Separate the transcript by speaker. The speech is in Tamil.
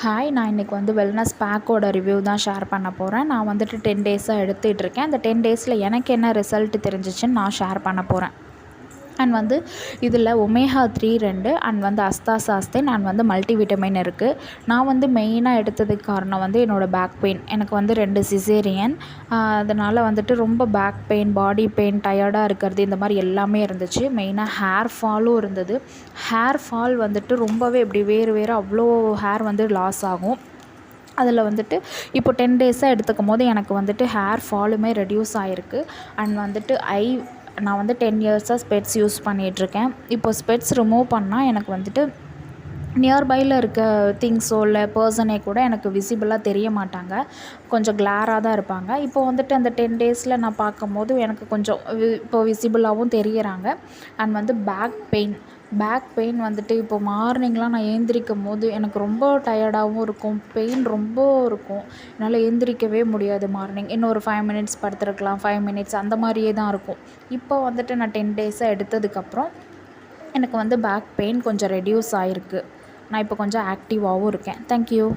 Speaker 1: ஹாய், நான் இன்றைக்கி வந்து வெல்னஸ் பேக்கோட ரிவ்யூ தான் ஷேர் பண்ண போகிறேன். நான் வந்துட்டு 10 டேஸாக எடுத்துகிட்ருக்கேன். அந்த 10 டேஸில் எனக்கு என்ன ரிசல்ட் தெரிஞ்சிச்சுன்னு நான் ஷேர் பண்ண போகிறேன். அண்ட் வந்து இதில் ஒமேகா 3 2 அண்ட் வந்து அஸ்தாசாஸ்தின் அண்ட் வந்து மல்டிவிட்டமின் இருக்குது. நான் வந்து மெயினாக எடுத்ததுக்கு காரணம் வந்து என்னோடய பேக் பெயின். எனக்கு வந்து 2 சிசேரியன். அதனால் வந்துட்டு ரொம்ப பேக் பெயின், பாடி பெயின், டயர்டாக இருக்கிறது, இந்த மாதிரி எல்லாமே இருந்துச்சு. மெயினாக ஹேர் ஃபாலும் இருந்தது. ஹேர் ஃபால் வந்துட்டு ரொம்பவே இப்படி வேறு அவ்வளோ ஹேர் வந்து லாஸ் ஆகும். அதில் வந்துட்டு இப்போ 10 டேஸாக எடுத்துக்கும் போது எனக்கு வந்துட்டு ஹேர் ஃபாலுமே ரெடியூஸ் ஆகிருக்கு. அண்ட் வந்துட்டு நான் வந்து 10 இயர்ஸாக ஸ்பெட்ஸ் யூஸ் பண்ணிகிட்ருக்கேன். இப்போ ஸ்பெட்ஸ் ரிமூவ் பண்ணால் எனக்கு வந்துட்டு நியர்பையில் இருக்க திங்ஸோ இல்லை பர்சனே கூட எனக்கு விசிபிளாக தெரிய மாட்டாங்க. கொஞ்சம் கிளாராக தான் இருப்பாங்க. இப்போ வந்துட்டு அந்த 10 டேஸில் நான் பார்க்கும்போது எனக்கு கொஞ்சம் இப்போ விசிபிளாகவும் தெரிகிறாங்க. அண்ட் வந்து பேக் பெயின் வந்துட்டு இப்போ மார்னிங்லாம் நான் எழுந்திரிக்கும் போது எனக்கு ரொம்ப டயர்டாகவும் இருக்கும். பெயின் ரொம்ப இருக்கும். என்னால் எழுந்திரிக்கவே முடியாது மார்னிங். இன்னும் ஒரு 5 மினிட்ஸ் படுத்துருக்கலாம், 5 மினிட்ஸ் அந்த மாதிரியே தான் இருக்கும். இப்போ வந்துட்டு நான் 10 டேஸாக எடுத்ததுக்கப்புறம் எனக்கு வந்து பேக் பெயின் கொஞ்சம் ரெடியூஸ் ஆகிருக்கு. நான் இப்போ கொஞ்சம் ஆக்டிவாகவும் இருக்கேன். தேங்க்யூ.